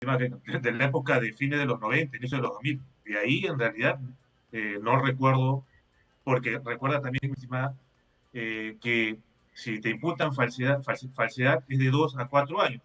de la época de fines de los 90, inicio de los 2000. De ahí, en realidad, no recuerdo, porque recuerda también, mi estimada, que si te imputan falsedad es de 2 a 4 años.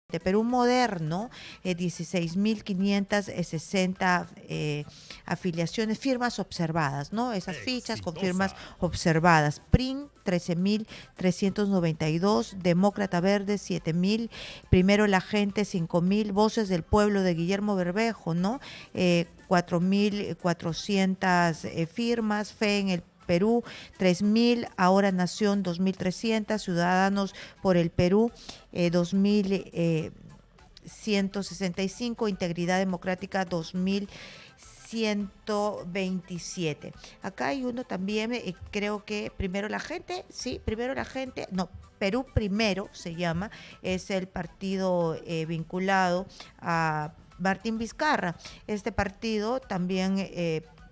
De Perú moderno, 16.560 afiliaciones, firmas observadas, ¿no? Esas fichas con firmas observadas. PRIN, 13.392, Demócrata Verde, 7.000, Primero la Gente, 5.000, Voces del Pueblo de Guillermo Bermejo, ¿no? 4.400 firmas, Fe en el Perú, 3.000, Ahora Nación, 2.300, Ciudadanos por el Perú, 2.165, Integridad Democrática, 2.127. Acá hay uno también, creo que Primero la Gente, sí, Primero la Gente, no, Perú Primero se llama, es el partido vinculado a Martín Vizcarra. Este partido también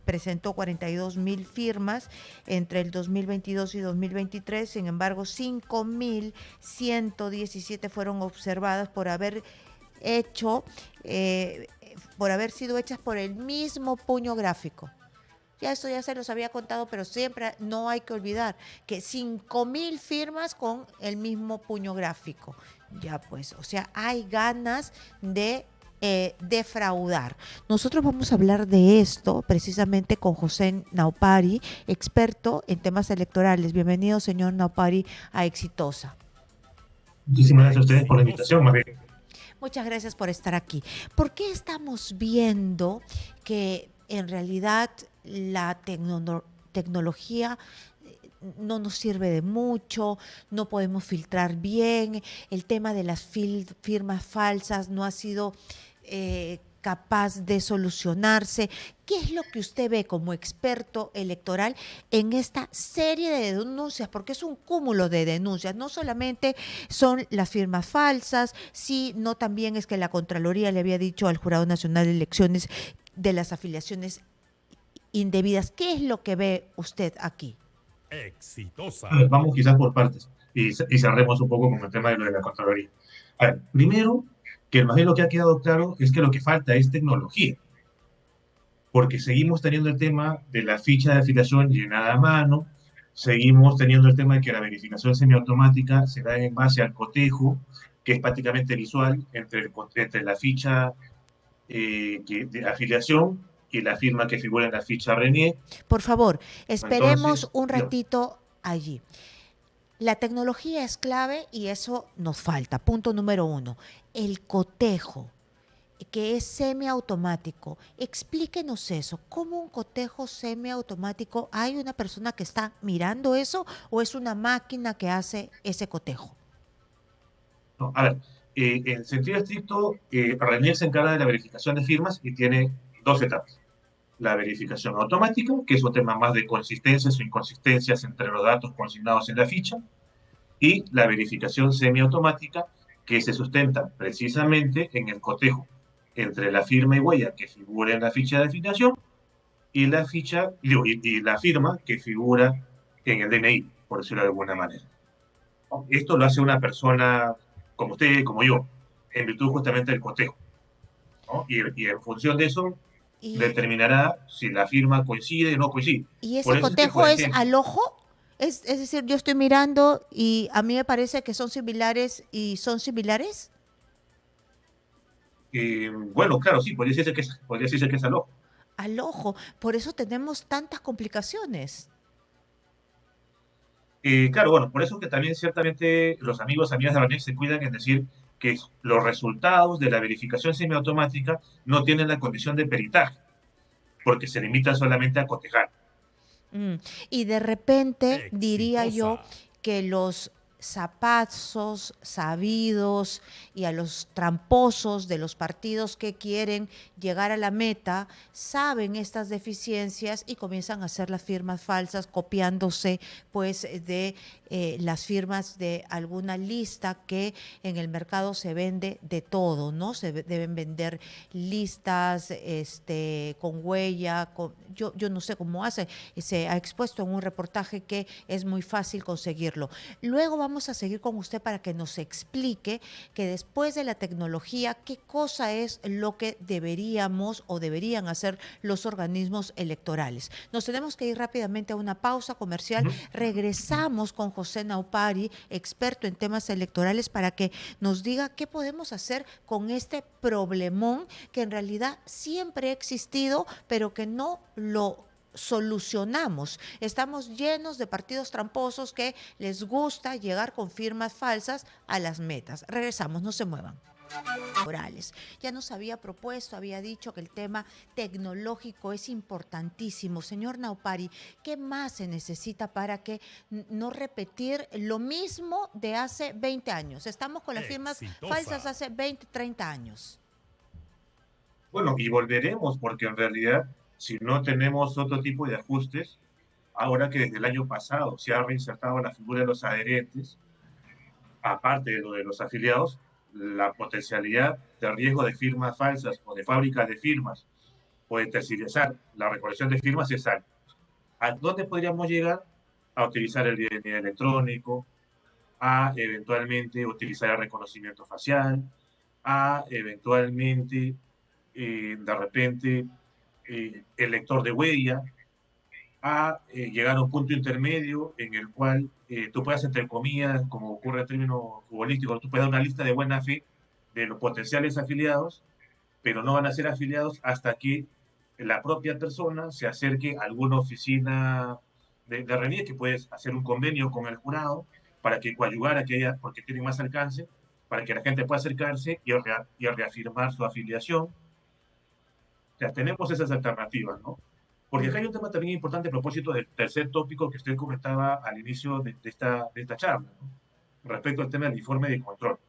presentó 42.000 firmas entre el 2022 y 2023, sin embargo 5.117 fueron observadas hecho, por haber sido hechas por el mismo puño gráfico. Ya esto ya se los había contado, pero siempre no hay que olvidar que 5.000 firmas con el mismo puño gráfico. Ya pues, o sea, hay ganas de defraudar. Nosotros vamos a hablar de esto precisamente con José Naupari, experto en temas electorales. Bienvenido, señor Naupari, a Exitosa. Muchísimas gracias a ustedes por la invitación, más bien. Muchas gracias por estar aquí. ¿Por qué estamos viendo que en realidad la tecnología no nos sirve de mucho, no podemos filtrar bien, el tema de las firmas falsas no ha sido capaz de solucionarse? ¿Qué es lo que usted ve como experto electoral en esta serie de denuncias? Porque es un cúmulo de denuncias, no solamente son las firmas falsas, sino también es que la Contraloría le había dicho al Jurado Nacional de Elecciones de las afiliaciones indebidas. ¿Qué es lo que ve usted aquí? A ver, vamos quizás por partes y cerremos un poco con el tema de lo de la Contraloría. A ver, primero, que más bien lo que ha quedado claro es que lo que falta es tecnología, porque seguimos teniendo el tema de la ficha de afiliación llenada a mano, seguimos teniendo el tema de que la verificación semiautomática se da en base al cotejo, que es prácticamente visual entre la ficha de afiliación y la firma que figura en la ficha RENIE. Por favor, esperemos Entonces, un digamos, ratito allí. La tecnología es clave y eso nos falta. Punto número uno. El cotejo, que es semiautomático. Explíquenos eso. ¿Cómo un cotejo semiautomático? ¿Hay una persona que está mirando eso o es una máquina que hace ese cotejo? no, a ver, en sentido estricto, RENIE se encarga de la verificación de firmas y tiene dos etapas. La verificación automática, que es un tema más de consistencias o inconsistencias entre los datos consignados en la ficha, y la verificación semiautomática, que se sustenta precisamente en el cotejo entre la firma y huella que figura en la ficha de afiliación y la ficha y la firma que figura en el DNI, por decirlo de alguna manera. Esto lo hace una persona como usted, como yo, en virtud justamente del cotejo, ¿no? Y en función de eso Y, determinará si la firma coincide o no coincide. y Por ese eso es que, por cotejo es ejemplo, al ojo. Es decir, yo estoy mirando y a mí me parece que son similares y son similares bueno, claro, sí, podría decirse que es al ojo. al ojo. Por eso tenemos tantas complicaciones. Claro, bueno, por eso que también ciertamente los amigos, amigas de Bañez se cuidan en decir que los resultados de la verificación semiautomática no tienen la condición de peritaje, porque se limitan solamente a cotejar. Mm, Y de repente diría yo que los zapazos sabidos y a los tramposos de los partidos que quieren llegar a la meta saben estas deficiencias y comienzan a hacer las firmas falsas copiándose pues de las firmas de alguna lista que en el mercado se vende de todo, ¿no? Deben vender listas con huella, yo no sé cómo hace, se ha expuesto en un reportaje que es muy fácil conseguirlo. Luego vamos vamos a seguir con usted para que nos explique que después de la tecnología, qué cosa es lo que deberíamos o deberían hacer los organismos electorales. Nos tenemos que ir rápidamente a una pausa comercial. Ujú. Regresamos con José Naupari, experto en temas electorales, para que nos diga qué podemos hacer con este problemón que en realidad siempre ha existido, pero que no lo solucionamos. Estamos llenos de partidos tramposos que les gusta llegar con firmas falsas a las metas. Regresamos, no se muevan. Ya nos había propuesto, había dicho que el tema tecnológico es importantísimo. Señor Naupari, ¿qué más se necesita para que no repetir lo mismo de hace 20 años? Estamos con las firmas falsas hace 20, 30 años. Bueno, y volveremos, porque en realidad, si no tenemos otro tipo de ajustes, ahora que desde el año pasado se ha reinsertado la figura de los adherentes, aparte de lo de los afiliados, la potencialidad de riesgo de firmas falsas o de fábricas de firmas o de terciarizar la recolección de firmas es alta. ¿A dónde podríamos llegar? A utilizar el DNA electrónico, a eventualmente utilizar el reconocimiento facial, a eventualmente, de repente, el lector de huella, a llegar a un punto intermedio en el cual tú puedas, entre comillas, como ocurre en términos futbolísticos, tú puedes dar una lista de buena fe de los potenciales afiliados, pero no van a ser afiliados hasta que la propia persona se acerque a alguna oficina de RENIEC, que puedes hacer un convenio con el jurado para que coadyugar a que haya, porque tienen más alcance, para que la gente pueda acercarse y reafirmar su afiliación. O sea, tenemos esas alternativas, ¿no? Porque acá hay un tema también importante a propósito del tercer tópico que usted comentaba al inicio de esta charla, ¿no? Respecto al tema del informe de control.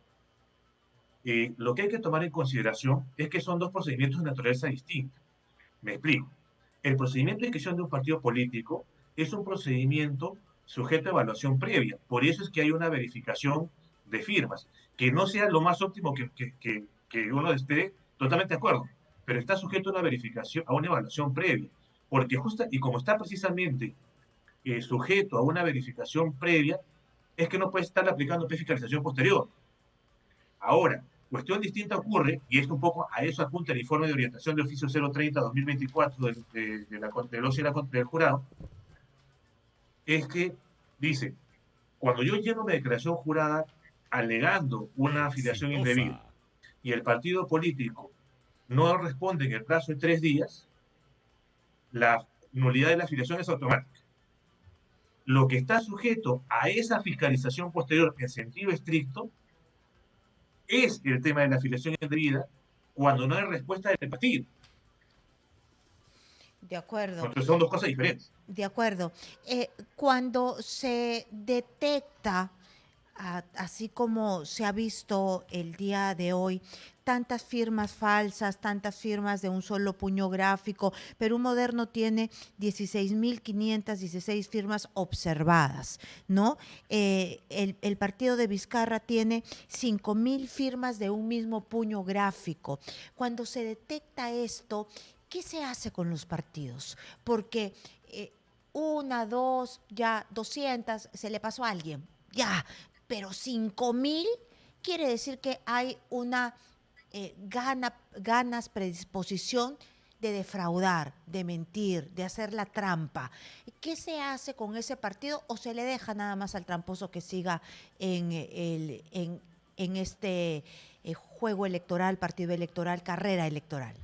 Lo que hay que tomar en consideración es que son dos procedimientos de naturaleza distinta. Me explico. El procedimiento de inscripción de un partido político es un procedimiento sujeto a evaluación previa. Por eso es que hay una verificación de firmas. Que no sea lo más óptimo que uno esté totalmente de acuerdo, pero está sujeto a una verificación, a una evaluación previa. Porque justa, y como está precisamente sujeto a una verificación previa, es que no puede estar aplicando fiscalización posterior. Ahora, cuestión distinta ocurre, y es un poco a eso apunta el informe de orientación de oficio 030-2024 del jurado, es que dice, cuando yo lleno mi declaración jurada alegando una afiliación indebida y el partido político no responde en el plazo de 3 días, la nulidad de la afiliación es automática. Lo que está sujeto a esa fiscalización posterior en sentido estricto es el tema de la afiliación indebida cuando no hay respuesta del partido. De acuerdo. Entonces son dos cosas diferentes. De acuerdo. Cuando se detecta, así como se ha visto el día de hoy, tantas firmas falsas, tantas firmas de un solo puño gráfico, Perú Moderno tiene 16.516 firmas observadas, ¿no? El partido de Vizcarra tiene 5.000 firmas de un mismo puño gráfico. Cuando se detecta esto, ¿qué se hace con los partidos? Porque una, dos, ya 200, se le pasó a alguien, ya, pero 5.000 quiere decir que hay una ganas, predisposición de defraudar, de mentir, de hacer la trampa. ¿Qué se hace con ese partido o se le deja nada más al tramposo que siga en este juego electoral, partido electoral, carrera electoral?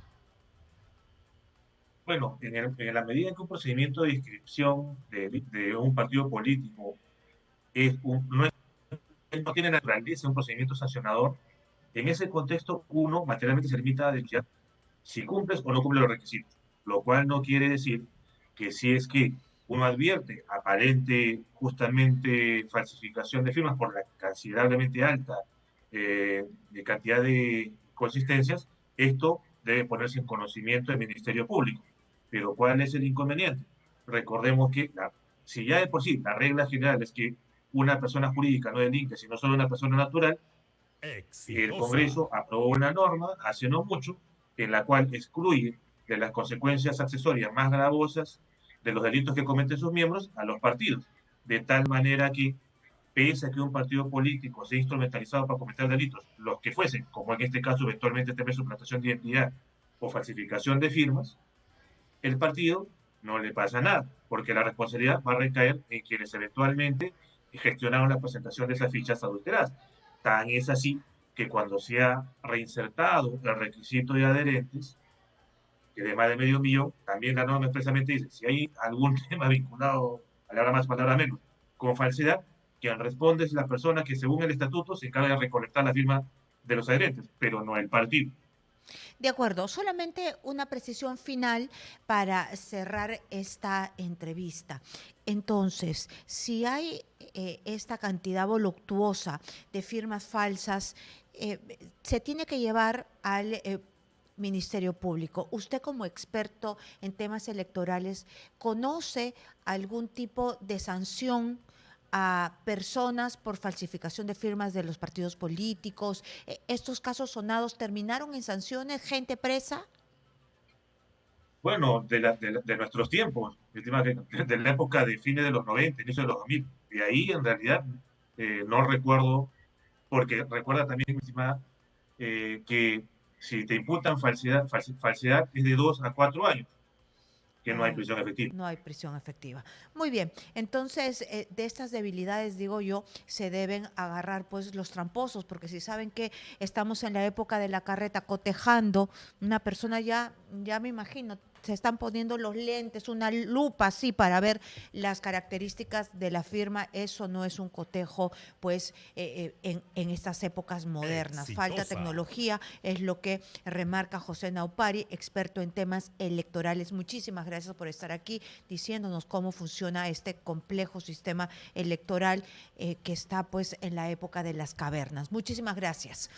Bueno, en la medida en que un procedimiento de inscripción de un partido político no tiene naturaleza, un procedimiento sancionador, en ese contexto uno materialmente se limita a denunciar si cumples o no cumples los requisitos, lo cual no quiere decir que si es que uno advierte aparente justamente falsificación de firmas por la considerablemente alta de cantidad de consistencias, esto debe ponerse en conocimiento del Ministerio Público. Pero ¿cuál es el inconveniente? Recordemos que si ya de por sí la regla general es que una persona jurídica no delinque, sino solo una persona natural, el Congreso aprobó una norma hace no mucho en la cual excluye de las consecuencias accesorias más gravosas de los delitos que cometen sus miembros a los partidos, de tal manera que pese a que un partido político sea instrumentalizado para cometer delitos, los que fuesen, como en este caso eventualmente tener suplantación de identidad o falsificación de firmas, el partido no le pasa nada, porque la responsabilidad va a recaer en quienes eventualmente gestionaron la presentación de esas fichas adulteradas. Tan es así que cuando se ha reinsertado el requisito de adherentes, que de más de medio millón, también la norma expresamente dice, si hay algún tema vinculado, palabra más, palabra menos, con falsedad, quien responde es la persona que según el estatuto se encarga de recolectar la firma de los adherentes, pero no el partido. De acuerdo, solamente una precisión final para cerrar esta entrevista. Entonces, si hay esta cantidad voluptuosa de firmas falsas, se tiene que llevar al Ministerio Público. Usted como experto en temas electorales, ¿conoce algún tipo de sanción a personas por falsificación de firmas de los partidos políticos? ¿Estos casos sonados terminaron en sanciones, gente presa? Bueno, de nuestros tiempos, de la época de fines de los 90, inicio de los 2000. De ahí, en realidad, no recuerdo, porque recuerda también, mi estimada, que si te imputan falsedad es de 2 a 4 años, que no hay Oh, prisión efectiva. no hay prisión efectiva. Muy bien, entonces de estas debilidades, digo yo, se deben agarrar pues los tramposos, porque si saben que estamos en la época de la carreta cotejando, una persona ya me imagino, se están poniendo los lentes, una lupa así para ver las características de la firma, eso no es un cotejo pues en estas épocas modernas. Falta Exitosa. tecnología, es lo que remarca José Naupari, experto en temas electorales. Muchísimas gracias por estar aquí diciéndonos cómo funciona este complejo sistema electoral que está pues en la época de las cavernas. Muchísimas gracias.